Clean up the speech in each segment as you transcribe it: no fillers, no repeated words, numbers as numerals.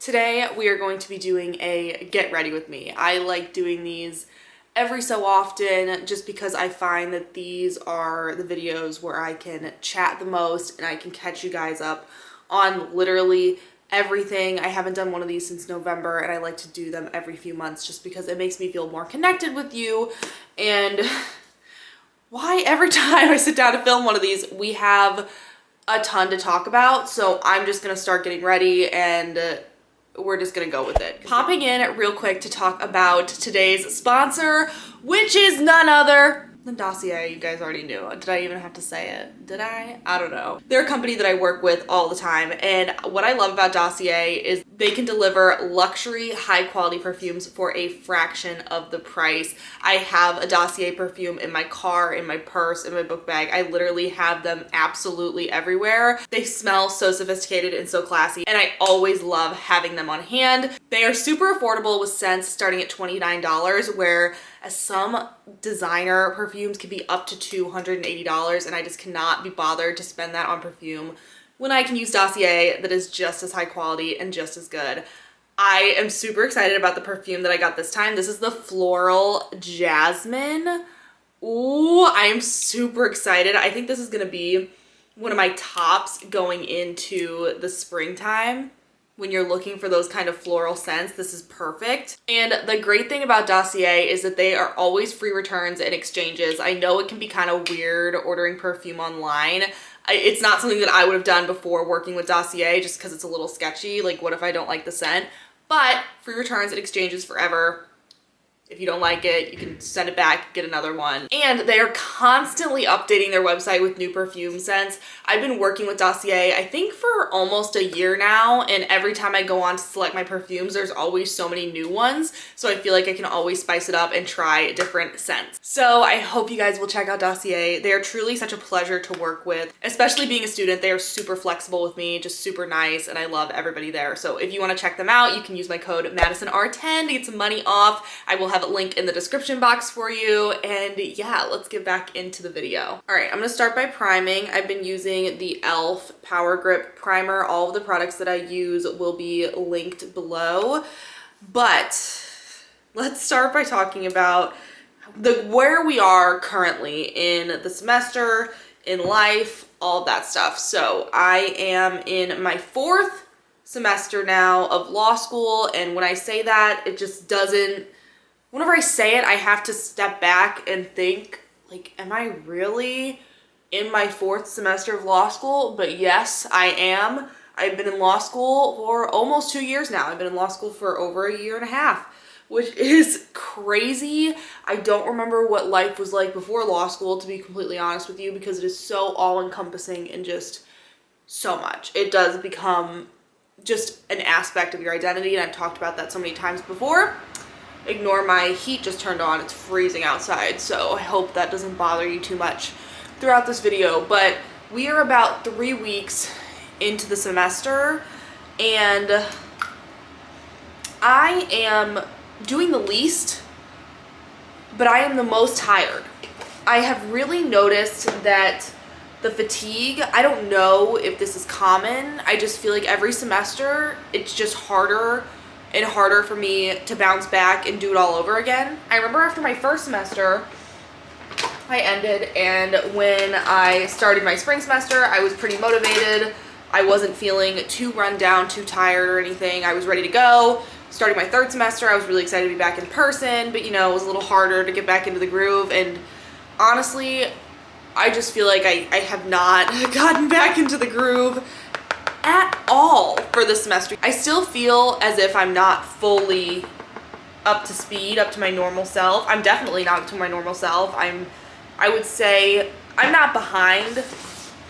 Today we are going to be doing a get ready with me. I like doing these every so often just because I find that these are the videos where I can chat the most and I can catch you guys up on literally everything. I haven't done one of these since November and I like to do them every few months just because it makes me feel more connected with you. And why every time I sit down to film one of these, we have a ton to talk about. So I'm just gonna start getting ready and we're just gonna go with it. Popping in real quick to talk about today's sponsor, which is none other than Dossier. You guys already knew. Did I even have to say it? Did I? I don't know. They're a company that I work with all the time, and what I love about Dossier is they can deliver luxury, high quality perfumes for a fraction of the price. I have a Dossier perfume in my car, in my purse, in my book bag. I literally have them absolutely everywhere. They smell so sophisticated and so classy, and I always love having them on hand. They are super affordable with scents starting at $29, where some designer perfumes can be up to $280, and I just cannot be bothered to spend that on perfume when I can use Dossier that is just as high quality and just as good. I am super excited about the perfume that I got this time. This is the Floral Jasmine. Ooh, I am super excited. I think this is gonna be one of my tops going into the springtime. When you're looking for those kind of floral scents, this is perfect. And the great thing about Dossier is that they are always free returns and exchanges. I know it can be kind of weird ordering perfume online. It's not something that I would have done before working with Dossier just because it's a little sketchy. Like, what if I don't like the scent? But free returns and exchanges forever. If you don't like it, you can send it back, get another one. And they are constantly updating their website with new perfume scents. I've been working with Dossier, I think, for almost a year now, and every time I go on to select my perfumes, there's always so many new ones, so I feel like I can always spice it up and try different scents. So I hope you guys will check out Dossier. They are truly such a pleasure to work with, especially being a student. They are super flexible with me, just super nice, and I love everybody there. So if you want to check them out, you can use my code MadisonR10 to get some money off. I will have a link in the description box for you, and yeah, let's get back into the video. All right, I'm gonna start by priming. I've been using the e.l.f. Power Grip Primer. All of the products that I use will be linked below, but let's start by talking about where we are currently in the semester, in life, all of that stuff. So I am in my 4th semester now of law school, and when I say that, it just doesn't, whenever I say it, I have to step back and think, like, am I really in my 4th semester of law school? But yes, I am. I've been in law school for almost 2 years now. I've been in law school for over a year and a half, which is crazy. I don't remember what life was like before law school, to be completely honest with you, because it is so all-encompassing and just so much. It does become just an aspect of your identity, and I've talked about that so many times before. Ignore my heat just turned on. It's freezing outside, so I hope that doesn't bother you too much throughout this video. But we are about 3 weeks into the semester, and I am doing the least, but I am the most tired. I have really noticed that the fatigue, I don't know if this is common. I just feel like every semester it's just harder and harder for me to bounce back and do it all over again. I remember after my first semester, I ended, and when I started my spring semester, I was pretty motivated. I wasn't feeling too run down, too tired or anything. I was ready to go. Starting my 3rd semester, I was really excited to be back in person, but you know, it was a little harder to get back into the groove, and honestly, I just feel like I have not gotten back into the groove at all for this semester. I still feel as if I'm not fully up to speed, up to my normal self. I'm definitely not up to my normal self. I would say I'm not behind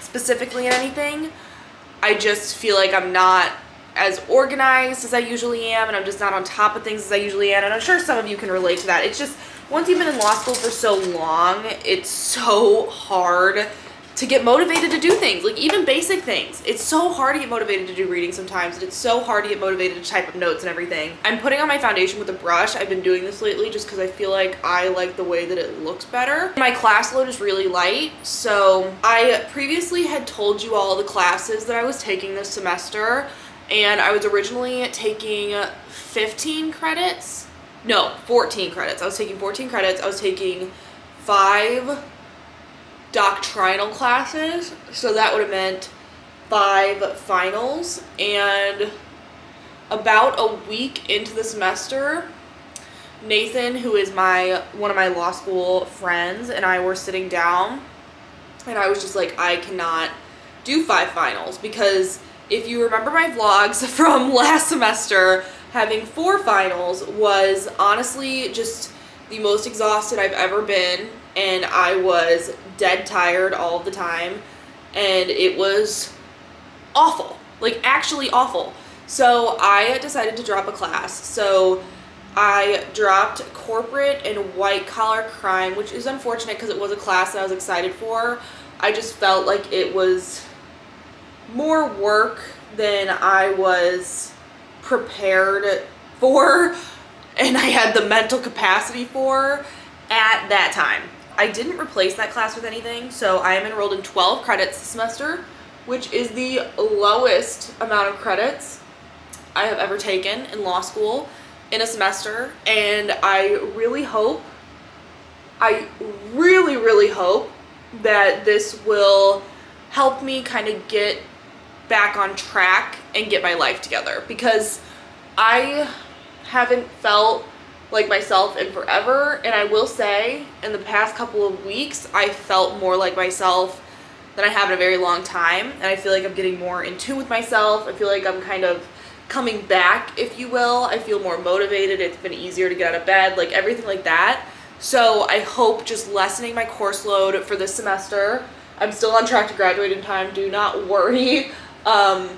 specifically in anything. I just feel like I'm not as organized as I usually am, and I'm just not on top of things as I usually am, and I'm sure some of you can relate to that. It's just, once you've been in law school for so long, it's so hard to get motivated to do things, like even basic things. It's so hard to get motivated to do reading sometimes, and it's so hard to get motivated to type up notes and everything. I'm putting on my foundation with a brush. I've been doing this lately just because I feel like I like the way that it looks better. My class load is really light, so I previously had told you all the classes that I was taking this semester, And I was originally taking 15 credits. No, 14 credits. I was taking 14 credits. I was taking 5 doctrinal classes. So that would have meant 5 finals. And about a week into the semester, Nathan, who is one of my law school friends, and I were sitting down, and I was just like, I cannot do 5 finals, because if you remember my vlogs from last semester, having 4 finals was honestly just the most exhausted I've ever been, and I was dead tired all the time, and it was awful, like actually awful. So I decided to drop a class. So I dropped corporate and white collar crime, which is unfortunate because it was a class that I was excited for. I just felt like it was more work than I was prepared for and I had the mental capacity for at that time. I didn't replace that class with anything, so I am enrolled in 12 credits this semester, which is the lowest amount of credits I have ever taken in law school in a semester, and I really hope that this will help me kind of get back on track and get my life together, because I haven't felt like myself in forever, and I will say in the past couple of weeks I felt more like myself than I have in a very long time, and I feel like I'm getting more in tune with myself. I feel like I'm kind of coming back, if you will. I feel more motivated. It's been easier to get out of bed, like everything like that. So I hope just lessening my course load for this semester. I'm still on track to graduate in time, do not worry. I'm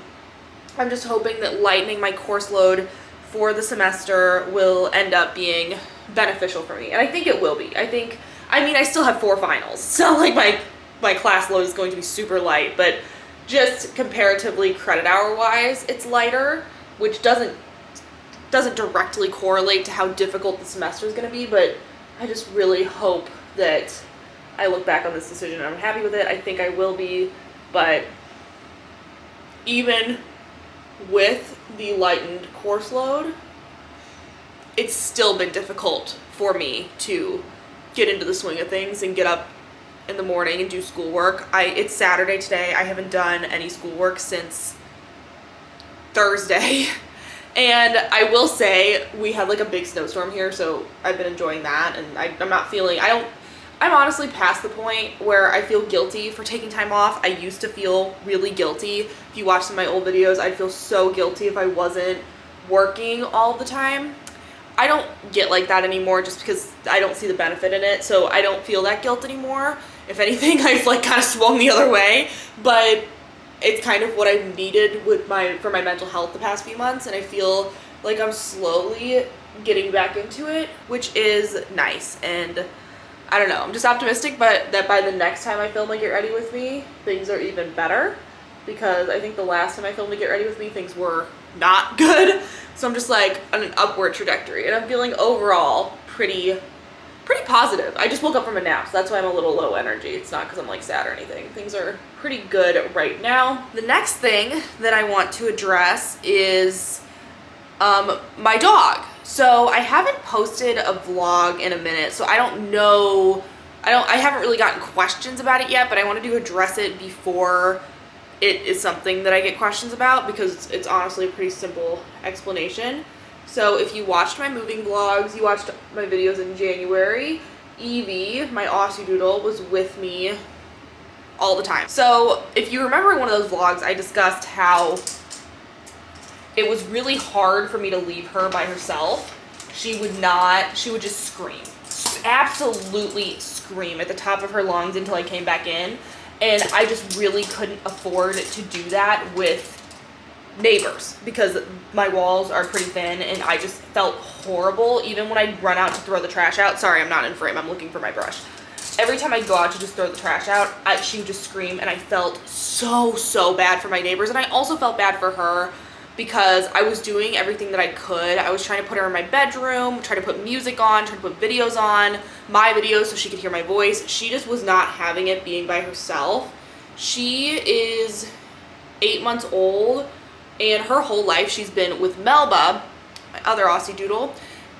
just hoping that lightening my course load for the semester will end up being beneficial for me, and I think it will be. I still have 4 finals, so like my class load is going to be super light, but just comparatively credit hour wise, it's lighter, which doesn't directly correlate to how difficult the semester is going to be, but I just really hope that I look back on this decision and I'm happy with it. I think I will be, but even with the lightened course load, it's still been difficult for me to get into the swing of things and get up in the morning and do schoolwork. It's Saturday today. I haven't done any schoolwork since Thursday. And I will say we had like a big snowstorm here, so I've been enjoying that, and I'm honestly past the point where I feel guilty for taking time off. I used to feel really guilty. If you watch some of my old videos, I'd feel so guilty if I wasn't working all the time. I don't get like that anymore just because I don't see the benefit in it, so I don't feel that guilt anymore. If anything, I've like kind of swung the other way, but it's kind of what I've needed for my mental health the past few months, and I feel like I'm slowly getting back into it, which is nice. And I don't know, I'm just optimistic, but that by the next time I film a Get Ready With Me, things are even better, because I think the last time I filmed a Get Ready With Me, things were not good. So I'm just like on an upward trajectory, and I'm feeling overall pretty positive. I just woke up from a nap, so that's why I'm a little low energy. It's not because I'm like sad or anything. Things are pretty good right now. The next thing that I want to address is my dog. So I haven't posted a vlog in a minute, so I don't know, I haven't really gotten questions about it yet, but I wanted to address it before it is something that I get questions about, because it's honestly a pretty simple explanation. So if you watched my moving vlogs, you watched my videos in January, Evie, my Aussie Doodle, was with me all the time. So if you remember in one of those vlogs, I discussed how it was really hard for me to leave her by herself. She would just scream. Absolutely scream at the top of her lungs until I came back in. And I just really couldn't afford to do that with neighbors, because my walls are pretty thin, and I just felt horrible even when I'd run out to throw the trash out. Sorry, I'm not in frame. I'm looking for my brush. Every time I go out to just throw the trash out, she would just scream, and I felt so bad for my neighbors. And I also felt bad for her, because I was doing everything that I could. I was trying to put her in my bedroom, trying to put music on, trying to put videos on, my videos, so she could hear my voice. She just was not having it being by herself. She is 8 months old, And her whole life she's been with Melba, my other Aussie Doodle,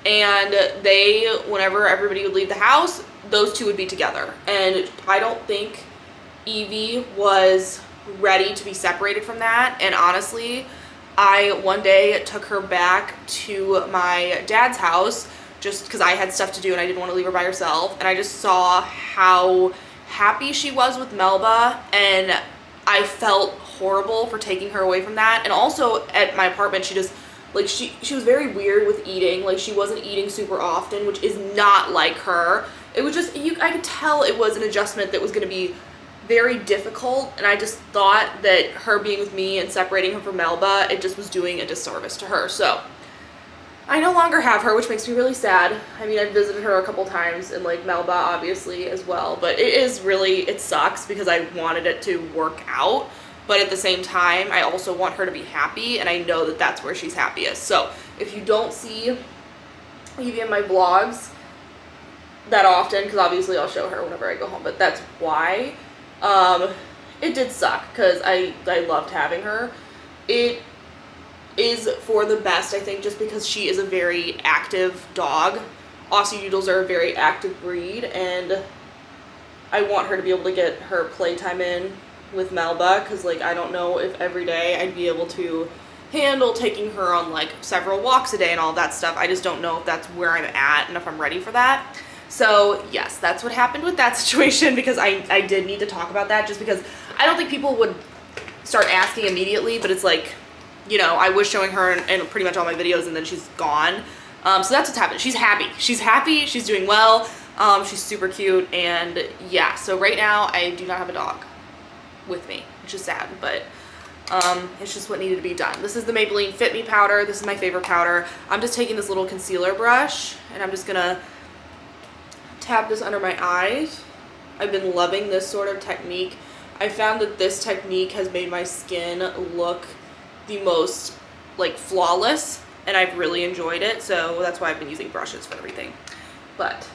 and they, whenever everybody would leave the house, those two would be together. And I don't think Evie was ready to be separated from that. And honestly, I one day took her back to my dad's house just because I had stuff to do and I didn't want to leave her by herself. And I just saw how happy she was with Melba, and I felt horrible for taking her away from that. And also at my apartment, she just, like, she was very weird with eating. Like, she wasn't eating super often, which is not like her. It was just, I could tell it was an adjustment that was going to be very difficult, and I just thought that her being with me and separating her from Melba, it just was doing a disservice to her. So I no longer have her, which makes me really sad. I mean, I visited her a couple times, and like Melba obviously as well, but it sucks because I wanted it to work out, but at the same time I also want her to be happy, and I know that that's where she's happiest. So if you don't see Evie in my vlogs that often, because obviously I'll show her whenever I go home, but that's why. It did suck because I loved having her. It is for the best, I think, just because she is a very active dog. Aussie Doodles are a very active breed, and I want her to be able to get her playtime in with Melba, because like I don't know if every day I'd be able to handle taking her on like several walks a day and all that stuff. I just don't know if that's where I'm at and if I'm ready for that. So yes, that's what happened with that situation, because I did need to talk about that, just because I don't think people would start asking immediately, but it's like, you know, I was showing her in pretty much all my videos and then she's gone. So that's what's happened. She's happy. She's happy. She's doing well. She's super cute. And yeah, so right now I do not have a dog with me, which is sad, but it's just what needed to be done. This is the Maybelline Fit Me powder. This is my favorite powder. I'm just taking this little concealer brush and I'm just gonna tap this under my eyes. I've been loving this sort of technique. I found that this technique has made my skin look the most like flawless, and I've really enjoyed it, so that's why I've been using brushes for everything. But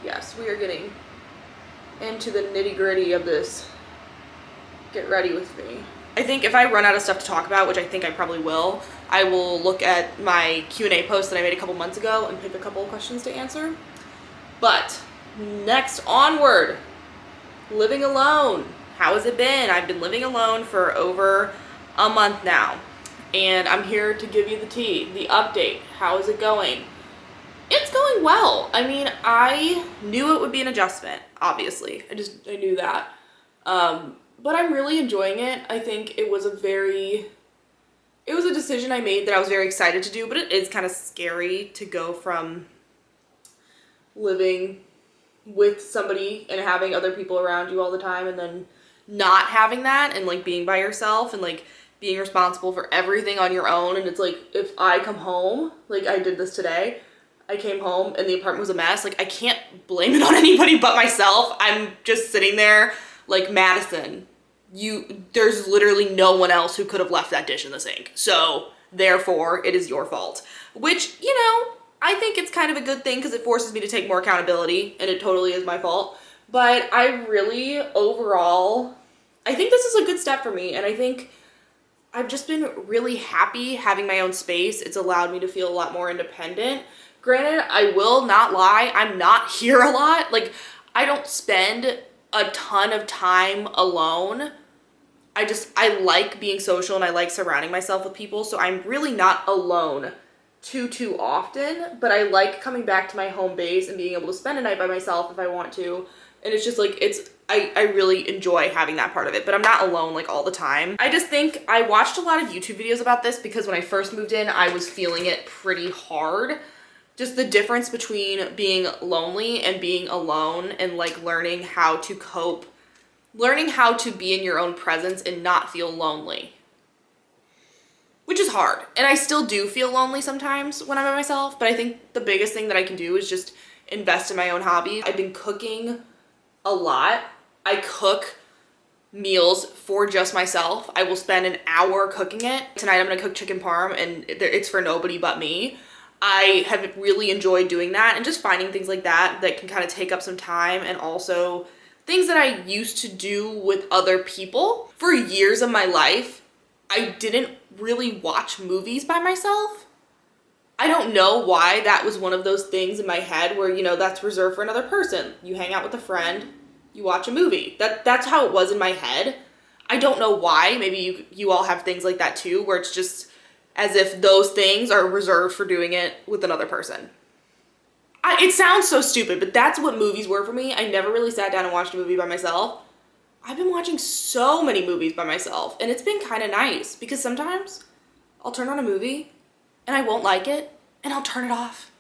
yes, we are getting into the nitty-gritty of this get ready with me. I think if I run out of stuff to talk about, which I think I probably will, I will look at my Q&A post that I made a couple months ago and pick a couple of questions to answer. But next, onward, living alone. How has it been? I've been living alone for over a month now, and I'm here to give you the tea, the update. How is it going? It's going well. I mean, I knew it would be an adjustment, obviously. I knew that. But I'm really enjoying it. I think it was a decision I made that I was very excited to do, but it is kind of scary to go from living with somebody and having other people around you all the time and then not having that, and like being by yourself and like being responsible for everything on your own. And it's like, if I come home, like I did this today, I came home and the apartment was a mess, like I can't blame it on anybody but myself. I'm just sitting there like, Madison, there's literally no one else who could have left that dish in the sink, so therefore it is your fault. Which, you know, I think it's kind of a good thing because it forces me to take more accountability, and it totally is my fault. But I really, overall, I think this is a good step for me, and I think I've just been really happy having my own space. It's allowed me to feel a lot more independent. Granted, I will not lie, I'm not here a lot. Like, I don't spend a ton of time alone. I like being social and I like surrounding myself with people, so I'm really not alone too often, but I like coming back to my home base and being able to spend a night by myself if I want to. And it's just like, I really enjoy having that part of it, but I'm not alone like all the time. I just think I watched a lot of YouTube videos about this because when I first moved in, I was feeling it pretty hard. Just the difference between being lonely and being alone, and like learning how to cope, learning how to be in your own presence and not feel lonely. Which is hard. And I still do feel lonely sometimes when I'm by myself, but I think the biggest thing that I can do is just invest in my own hobbies. I've been cooking a lot. I cook meals for just myself. I will spend an hour cooking it. Tonight I'm gonna cook chicken parm, and it's for nobody but me. I have really enjoyed doing that, and just finding things like that that can kind of take up some time, and also things that I used to do with other people. For years of my life, I didn't really watch movies by myself. I don't know why that was one of those things in my head where, you know, that's reserved for another person. You hang out with a friend, you watch a movie. That's how it was in my head. I don't know why. Maybe you all have things like that too, where it's just as if those things are reserved for doing it with another person. It sounds so stupid, but that's what movies were for me. I never really sat down and watched a movie by myself. I've been watching so many movies by myself, and it's been kind of nice because sometimes I'll turn on a movie and I won't like it, and I'll turn it off.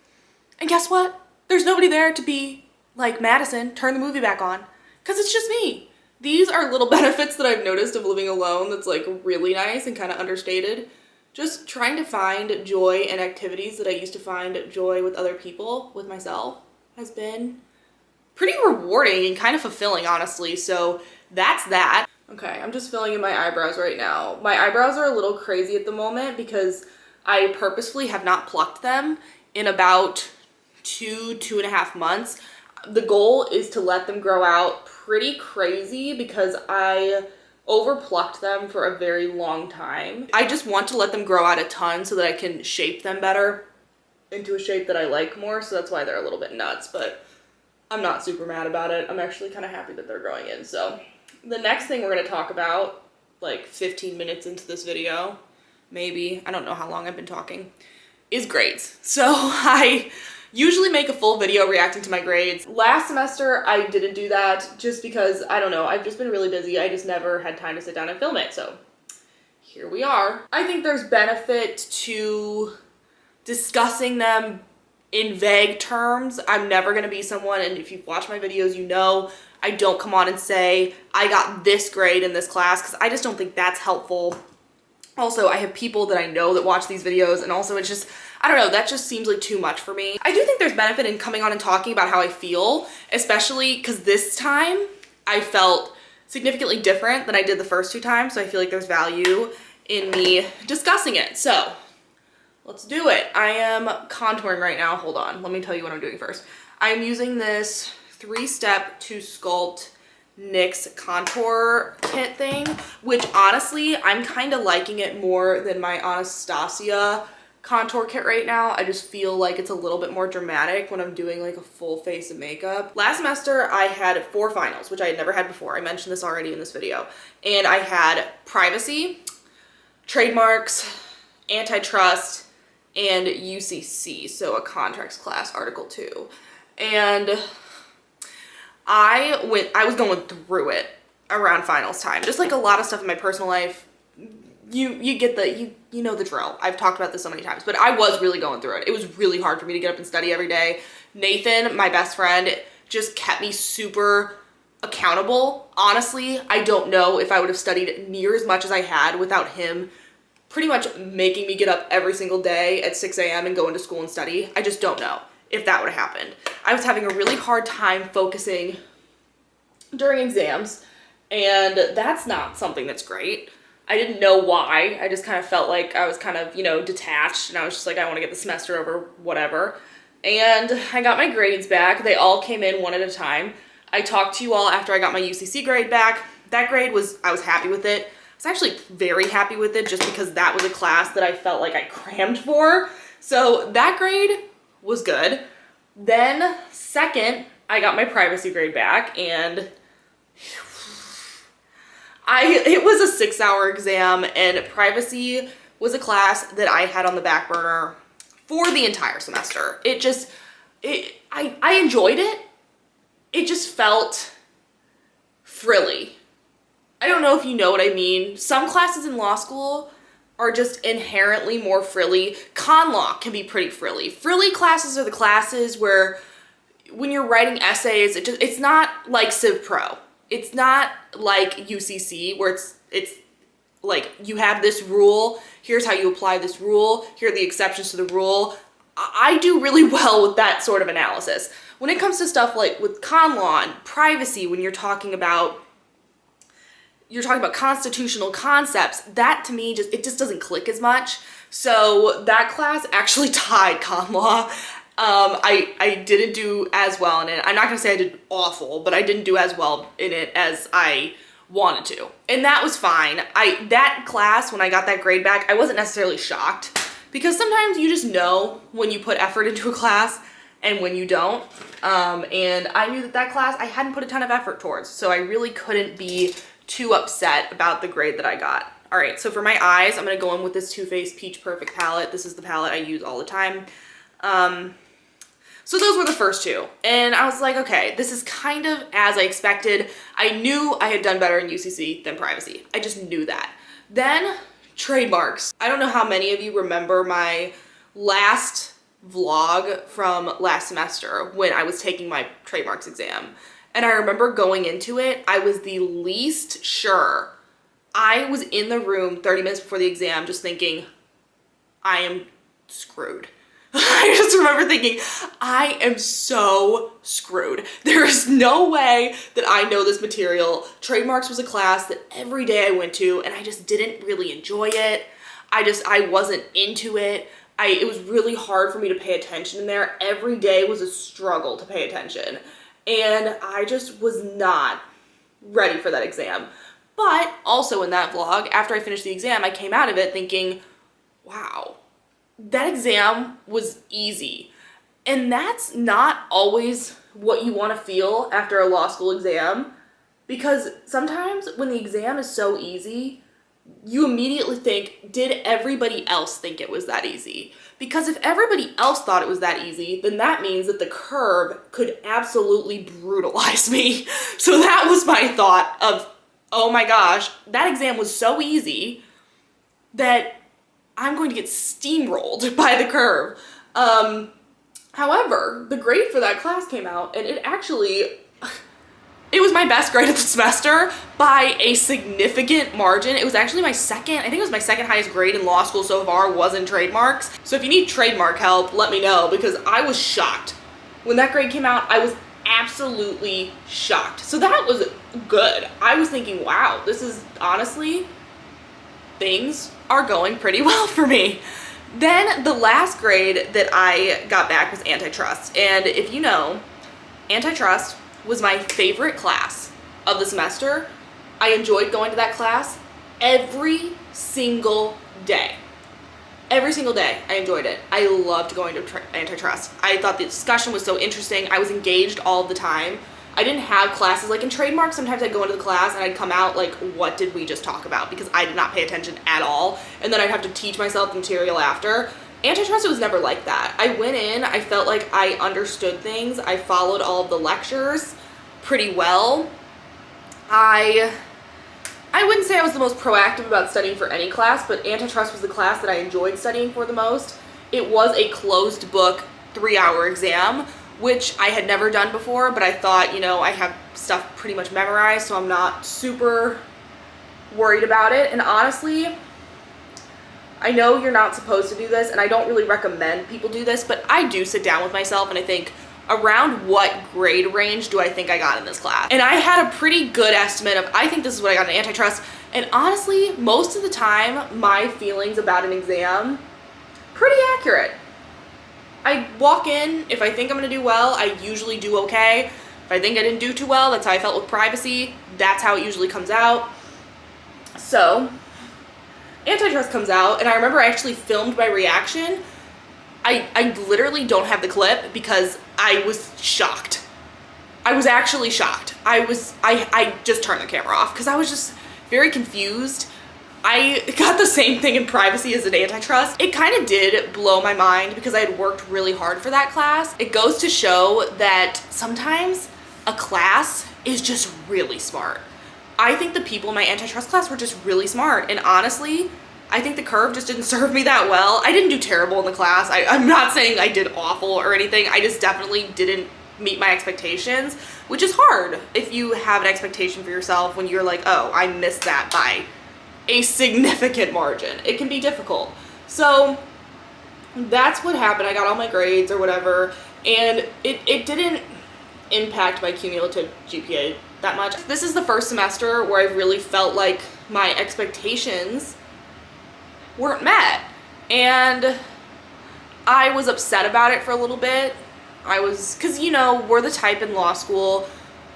And guess what? There's nobody there to be like, Madison, turn the movie back on, because it's just me. These are little benefits that I've noticed of living alone that's like really nice and kind of understated. Just trying to find joy in activities that I used to find joy with other people, with myself, has been pretty rewarding and kind of fulfilling, honestly. So that's that. Okay, I'm just filling in my eyebrows right now. My eyebrows are a little crazy at the moment because I purposefully have not plucked them in about 2.5 months. The goal is to let them grow out pretty crazy because I overplucked them for a very long time. I just want to let them grow out a ton so that I can shape them better into a shape that I like more, so that's why they're a little bit nuts, but I'm not super mad about it. I'm actually kind of happy that they're growing in. So the next thing we're going to talk about, like 15 minutes into this video, maybe, I don't know how long I've been talking, is grades. So I usually make a full video reacting to my grades. Last semester, I didn't do that just because, I don't know, I've just been really busy. I just never had time to sit down and film it, so here we are. I think there's benefit to discussing them in vague terms. I'm never gonna be someone, and if you've watched my videos, you know I don't come on and say, I got this grade in this class, because I just don't think that's helpful. Also, I have people that I know that watch these videos, and also it's just, I don't know, that just seems like too much for me. I do think there's benefit in coming on and talking about how I feel, especially because this time I felt significantly different than I did the first 2 times, so I feel like there's value in me discussing it. So let's do it. I am contouring right now. Hold on, let me tell you what I'm doing first. I'm using this 3-step to sculpt NYX contour kit thing, which honestly, I'm kind of liking it more than my Anastasia contour kit right now. I just feel like it's a little bit more dramatic when I'm doing like a full face of makeup. Last semester, I had 4 finals, which I had never had before. I mentioned this already in this video. And I had privacy, trademarks, antitrust, and UCC, so a contracts class, Article 2. And I was going through it around finals time. Just like a lot of stuff in my personal life, you get the, you know the drill. I've talked about this so many times, but I was really going through it. It was really hard for me to get up and study every day. Nathan, my best friend, just kept me super accountable. Honestly, I don't know if I would have studied near as much as I had without him pretty much making me get up every single day at 6 a.m. and go into school and study. I just don't know if that would have happened. I was having a really hard time focusing during exams, and that's not something that's great. I didn't know why. I just kind of felt like I was kind of, you know, detached, and I was just like, I want to get the semester over, whatever. And I got my grades back. They all came in one at a time. I talked to you all after I got my UCC grade back. That grade was, I was happy with it. I was actually very happy with it just because that was a class that I felt like I crammed for. So that grade was good. Then second, I got my privacy grade back, and it was a 6-hour exam, and privacy was a class that I had on the back burner for the entire semester. I enjoyed it. It just felt frilly. I don't know if you know what I mean. Some classes in law school are just inherently more frilly. Con law can be pretty frilly. Frilly classes are the classes where when you're writing essays, it's not like Civ Pro. It's not like UCC where it's like you have this rule, here's how you apply this rule, here are the exceptions to the rule. I do really well with that sort of analysis. When it comes to stuff like with con law and privacy, when you're talking about constitutional concepts, that to me it just doesn't click as much. So that class actually tied con law. I didn't do as well in it. I'm not gonna say I did awful, but I didn't do as well in it as I wanted to. And that was fine. That class, when I got that grade back, I wasn't necessarily shocked, because sometimes you just know when you put effort into a class and when you don't. And I knew that class I hadn't put a ton of effort towards, so I really couldn't be too upset about the grade that I got. All right, so for my eyes, I'm gonna go in with this Too Faced Peach Perfect palette. This is the palette I use all the time. So those were the first two. And I was like, okay, this is kind of as I expected. I knew I had done better in UCC than privacy. I just knew that. Then trademarks. I don't know how many of you remember my last vlog from last semester when I was taking my trademarks exam. And I remember going into it, I was the least sure. I was in the room 30 minutes before the exam just thinking, I am screwed. I just remember thinking, I am so screwed. There is no way that I know this material. Trademarks was a class that every day I went to and I just didn't really enjoy it. I wasn't into it. It was really hard for me to pay attention in there. Every day was a struggle to pay attention. And I just was not ready for that exam. But also in that vlog, after I finished the exam, I came out of it thinking, wow, that exam was easy. And that's not always what you want to feel after a law school exam, because sometimes when the exam is so easy, you immediately think, did everybody else think it was that easy? Because if everybody else thought it was that easy, then that means that the curve could absolutely brutalize me. So that was my thought of, oh my gosh, that exam was so easy that I'm going to get steamrolled by the curve. However, the grade for that class came out and it was my best grade of the semester by a significant margin. It was actually I think it was my second highest grade in law school so far was in trademarks. So if you need trademark help, let me know, because I was shocked. When that grade came out, I was absolutely shocked. So that was good. I was thinking, wow, this is honestly, things are going pretty well for me. Then the last grade that I got back was antitrust. And if you know, antitrust was my favorite class of the semester. I enjoyed going to that class every single day. Every single day, I enjoyed it. I loved going to antitrust. I thought the discussion was so interesting. I was engaged all the time. I didn't have classes, like in trademark, sometimes I'd go into the class and I'd come out like, what did we just talk about? Because I did not pay attention at all. And then I'd have to teach myself the material after. Antitrust, it was never like that. I went in, I felt like I understood things. I followed all of the lectures pretty well. I wouldn't say I was the most proactive about studying for any class, but antitrust was the class that I enjoyed studying for the most. It was a closed book 3-hour exam, which I had never done before, but I thought, you know, I have stuff pretty much memorized, so I'm not super worried about it. And honestly, I know you're not supposed to do this, and I don't really recommend people do this, but I do sit down with myself and I think, around what grade range do I think I got in this class? And I had a pretty good estimate of, I think this is what I got in antitrust. And honestly, most of the time, my feelings about an exam, pretty accurate. I walk in, if I think I'm gonna do well, I usually do okay. If I think I didn't do too well, that's how I felt with privacy. That's how it usually comes out. So, antitrust comes out, and I remember I actually filmed my reaction. I literally don't have the clip because I was shocked. I was actually shocked. I just turned the camera off because I was just very confused. I got the same thing in privacy as in antitrust. It kind of did blow my mind because I had worked really hard for that class. It goes to show that sometimes a class is just really smart. I think the people in my antitrust class were just really smart, and honestly, I think the curve just didn't serve me that well. I didn't do terrible in the class. I'm not saying I did awful or anything. I just definitely didn't meet my expectations, which is hard if you have an expectation for yourself when you're like, oh, I missed that by a significant margin. It can be difficult. So that's what happened. I got all my grades or whatever, and it didn't impact my cumulative GPA that much. This is the first semester where I really felt like my expectations weren't met, and I was upset about it for a little bit. Because you know, we're the type in law school,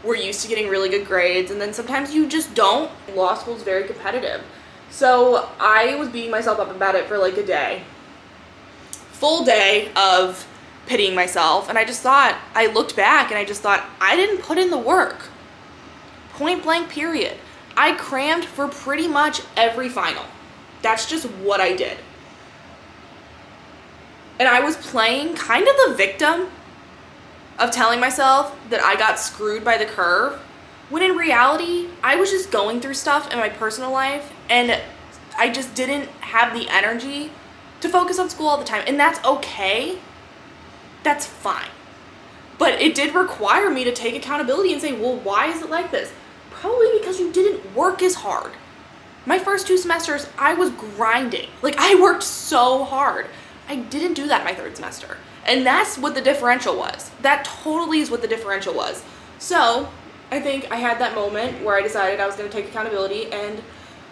we're used to getting really good grades, and then sometimes you just don't. Law school is very competitive. So I was beating myself up about it for like a day. Full day of pitying myself, and I looked back and I just thought, I didn't put in the work. Point blank, period. I crammed for pretty much every final. That's just what I did. And I was playing kind of the victim of telling myself that I got screwed by the curve, when in reality, I was just going through stuff in my personal life, and I just didn't have the energy to focus on school all the time. And that's okay. That's fine. But it did require me to take accountability and say, well, why is it like this? Probably because you didn't work as hard. My first 2 semesters, I was grinding. Like, I worked so hard. I didn't do that my 3rd semester. And that's what the differential was. That totally is what the differential was. So I think I had that moment where I decided I was going to take accountability, and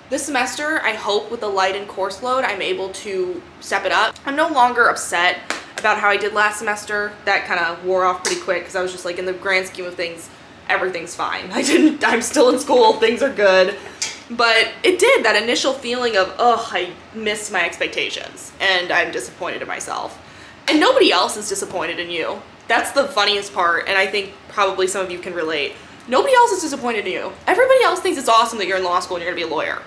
this semester, I hope with the lightened course load, I'm able to step it up. I'm no longer upset about how I did last semester. That kind of wore off pretty quick because I was just like, in the grand scheme of things, everything's fine. I'm still in school, things are good. But it did, that initial feeling of, oh, I missed my expectations and I'm disappointed in myself. And nobody else is disappointed in you. That's the funniest part, and I think probably some of you can relate. Nobody else is disappointed in you. Everybody else thinks it's awesome that you're in law school and you're gonna be a lawyer.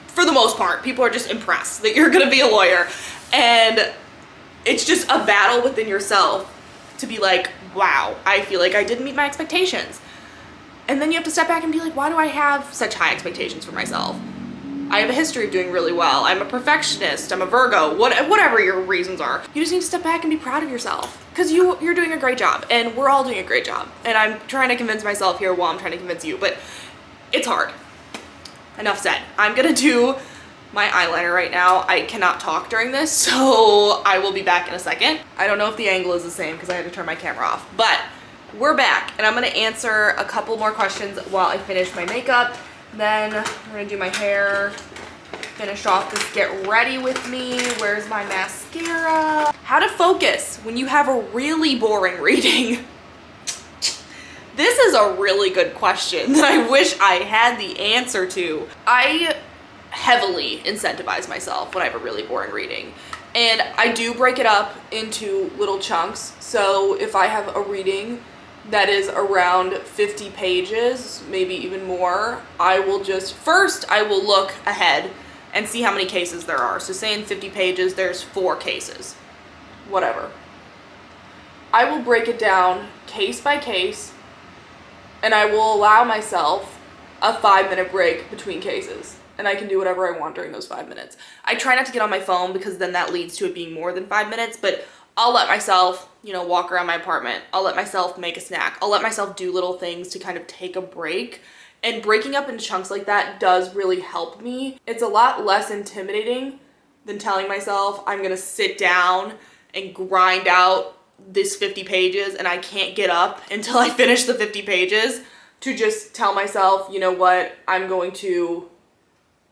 For the most part, people are just impressed that you're gonna be a lawyer. And it's just a battle within yourself to be like, wow, I feel like I didn't meet my expectations. And then you have to step back and be like, why do I have such high expectations for myself? I have a history of doing really well. I'm a perfectionist. I'm a Virgo. Whatever your reasons are. You just need to step back and be proud of yourself. Because you're doing a great job. And we're all doing a great job. And I'm trying to convince myself here while I'm trying to convince you. But it's hard. Enough said. I'm going to do my eyeliner right now. I cannot talk during this, so I will be back in a second. I don't know if the angle is the same because I had to turn my camera off. But we're back, and I'm going to answer a couple more questions while I finish my makeup. Then we're going to do my hair, finish off this get ready with me. Where's my mascara? How to focus when you have a really boring reading. This is a really good question that I wish I had the answer to. I heavily incentivize myself when I have a really boring reading. And I do break it up into little chunks. So if I have a reading that is around 50 pages, maybe even more, I will look ahead and see how many cases there are. So say in 50 pages, there's 4 cases, whatever. I will break it down case by case, and I will allow myself a 5-minute break between cases. And I can do whatever I want during those 5 minutes. I try not to get on my phone because then that leads to it being more than 5 minutes, but I'll let myself, walk around my apartment. I'll let myself make a snack. I'll let myself do little things to kind of take a break. And breaking up into chunks like that does really help me. It's a lot less intimidating than telling myself I'm gonna sit down and grind out this 50 pages and I can't get up until I finish the 50 pages. To just tell myself, you know what, I'm going to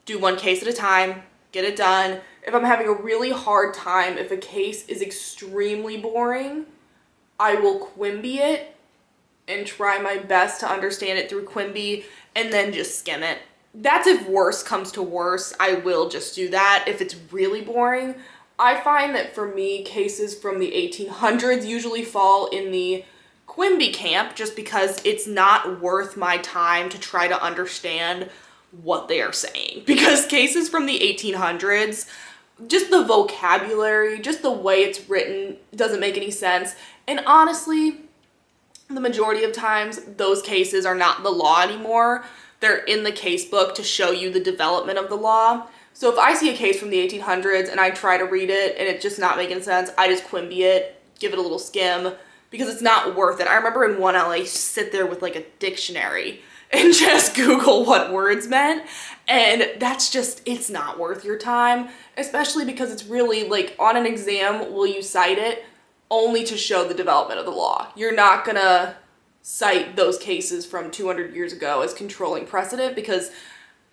do 1 case at a time, get it done. If I'm having a really hard time, if a case is extremely boring, I will Quimby it and try my best to understand it through Quimby and then just skim it. That's if worse comes to worse, I will just do that if it's really boring. I find that for me, cases from the 1800s usually fall in the Quimby camp just because it's not worth my time to try to understand what they are saying. Because cases from the 1800s, just the vocabulary, just the way it's written doesn't make any sense. And honestly, the majority of times, those cases are not the law anymore. They're in the case book to show you the development of the law. So if I see a case from the 1800s and I try to read it and it's just not making sense, I just Quimby it, give it a little skim, because it's not worth it. I remember in 1L, I used to sit there with like a dictionary and just Google what words meant. And that's just, it's not worth your time, especially because it's really like on an exam, will you cite it only to show the development of the law? You're not gonna cite those cases from 200 years ago as controlling precedent because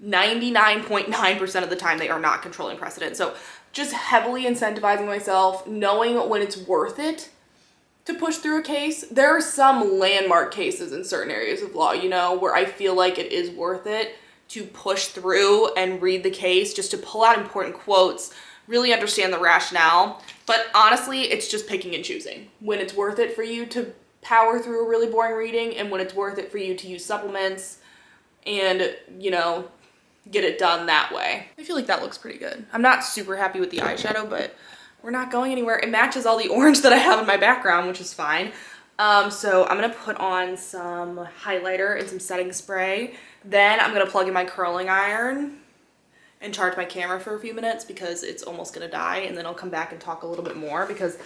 99.9% of the time they are not controlling precedent. So just heavily incentivizing myself, knowing when it's worth it to push through a case. There are some landmark cases in certain areas of law, you know, where I feel like it is worth it to push through and read the case just to pull out important quotes, really understand the rationale. But honestly, it's just picking and choosing when it's worth it for you to power through a really boring reading and when it's worth it for you to use supplements and, you know, get it done that way. I feel like that looks pretty good. I'm not super happy with the eyeshadow, but we're not going anywhere. It matches all the orange that I have in my background, which is fine. So I'm gonna put on some highlighter and some setting spray. Then I'm gonna plug in my curling iron and charge my camera for a few minutes because it's almost gonna die, and then I'll come back and talk a little bit more because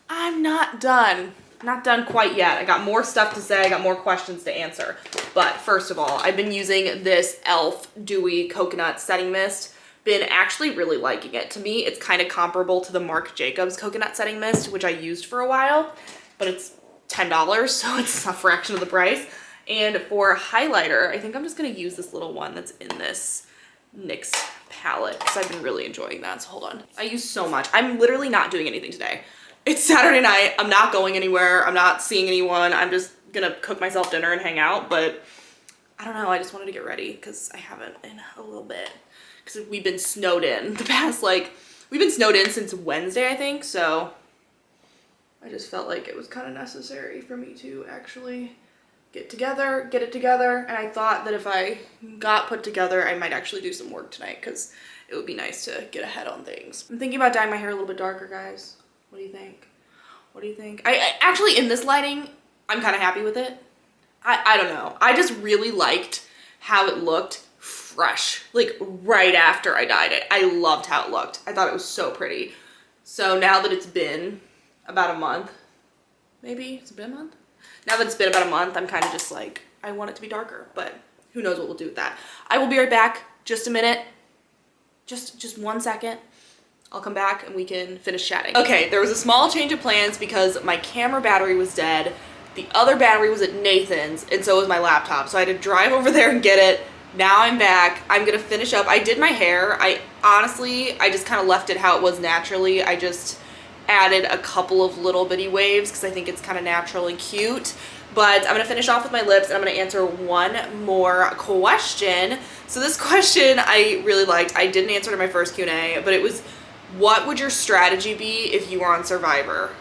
I'm not done. Not done quite yet. I got more stuff to say, I got more questions to answer. But first of all, I've been using this e.l.f. Dewy Coconut Setting Mist. Been actually really liking it. To me, it's kind of comparable to the Marc Jacobs Coconut Setting Mist, which I used for a while, but it's $10, so it's a fraction of the price. And for highlighter, I think I'm just gonna use this little one that's in this NYX palette because I've been really enjoying that, so hold on. I use so much. I'm literally not doing anything today. It's Saturday night, I'm not going anywhere, I'm not seeing anyone, I'm just gonna cook myself dinner and hang out, but I don't know, I just wanted to get ready because I haven't in a little bit. Because we've been snowed in the past, we've been snowed in since Wednesday, I think, so I just felt like it was kind of necessary for me to actually get it together, and I thought that if I got put together, I might actually do some work tonight because it would be nice to get ahead on things. I'm thinking about dyeing my hair a little bit darker, guys. What do you think? What do you think? I actually, in this lighting, I'm kind of happy with it. I don't know. I just really liked how it looked fresh, like right after I dyed it. I loved how it looked. I thought it was so pretty. So now that it's been about a month, maybe it's been a month? Now that it's been about a month, I'm kind of just like, I want it to be darker, but who knows what we'll do with that. I will be right back, just a minute, just 1 second. I'll come back and we can finish chatting. Okay, there was a small change of plans because my camera battery was dead. The other battery was at Nathan's, and so was my laptop. So I had to drive over there and get it. Now I'm back. I'm gonna finish up. I did my hair. I just kind of left it how it was naturally. I just added a couple of little bitty waves because I think it's kind of natural and cute. But I'm gonna finish off with my lips and I'm gonna answer one more question. So this question I really liked. I didn't answer it in my first Q&A, but it was, what would your strategy be if you were on Survivor?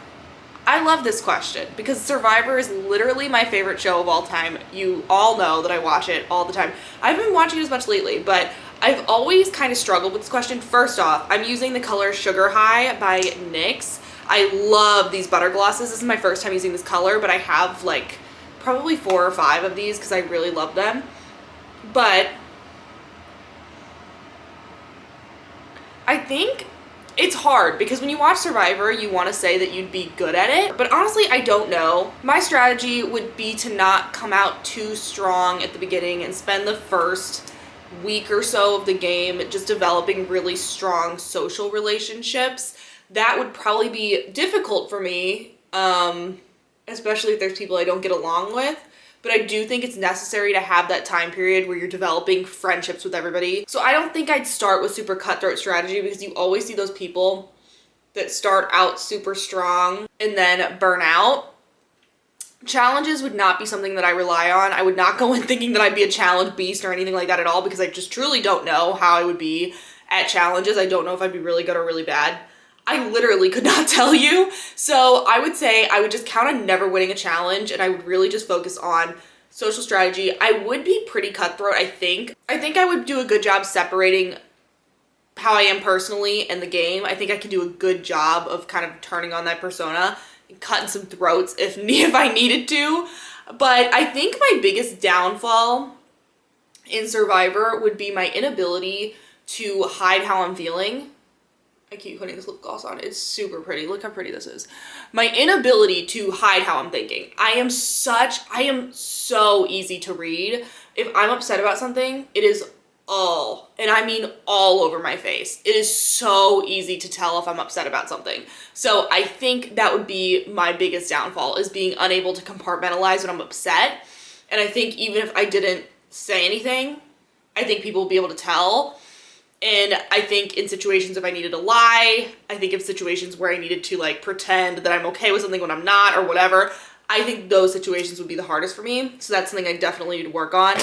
I love this question because Survivor is literally my favorite show of all time. You all know that I watch it all the time. I haven't been watching it as much lately, but I've always kind of struggled with this question. First off, I'm using the color Sugar High by NYX. I love these butter glosses. This is my first time using this color, but I have like probably 4 or 5 of these because I really love them. But I think it's hard because when you watch Survivor, you want to say that you'd be good at it, but honestly, I don't know. My strategy would be to not come out too strong at the beginning and spend the first week or so of the game just developing really strong social relationships. That would probably be difficult for me, especially if there's people I don't get along with. But I do think it's necessary to have that time period where you're developing friendships with everybody. So I don't think I'd start with super cutthroat strategy because you always see those people that start out super strong and then burn out. Challenges would not be something that I rely on. I would not go in thinking that I'd be a challenge beast or anything like that at all because I just truly don't know how I would be at challenges. I don't know if I'd be really good or really bad. I literally could not tell you. So I would say I would just count on never winning a challenge and I would really just focus on social strategy. I would be pretty cutthroat, I think. I think I would do a good job separating how I am personally and the game. I think I could do a good job of kind of turning on that persona and cutting some throats if I needed to. But I think my biggest downfall in Survivor would be my inability to hide how I'm feeling. I keep putting this lip gloss on. It's super pretty. Look how pretty this is. My inability to hide how I'm thinking. I am so easy to read. If I'm upset about something, it is all, and I mean all over my face. It is so easy to tell if I'm upset about something. So I think that would be my biggest downfall, is being unable to compartmentalize when I'm upset. And I think even if I didn't say anything, I think people will be able to tell. And I think in situations if I needed to lie, I think of situations where I needed to like pretend that I'm okay with something when I'm not or whatever, I think those situations would be the hardest for me. So that's something I definitely need to work on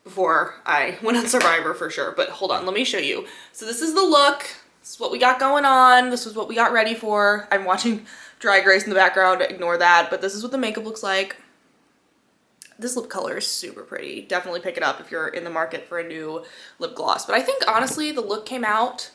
before I went on Survivor for sure. But hold on, let me show you. So this is the look. This is what we got going on. This is what we got ready for. I'm watching Drag Race in the background, ignore that. But this is what the makeup looks like. This lip color is super pretty. Definitely pick it up if you're in the market for a new lip gloss. But I think honestly the look came out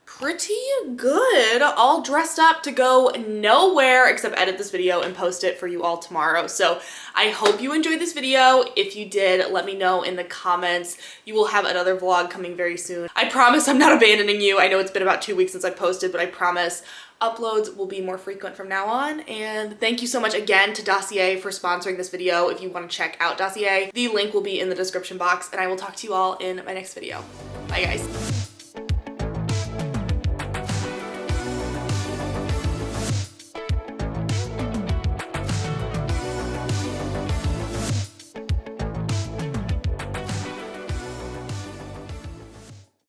pretty good, all dressed up to go nowhere except edit this video and post it for you all tomorrow. So I hope you enjoyed this video. If you did, let me know in the comments. You will have another vlog coming very soon. I promise I'm not abandoning you. I know it's been about 2 weeks since I posted, but I promise uploads will be more frequent from now on. And thank you so much again to Dossier for sponsoring this video. If you want to check out Dossier, the link will be in the description box, and I will talk to you all in my next video. Bye guys.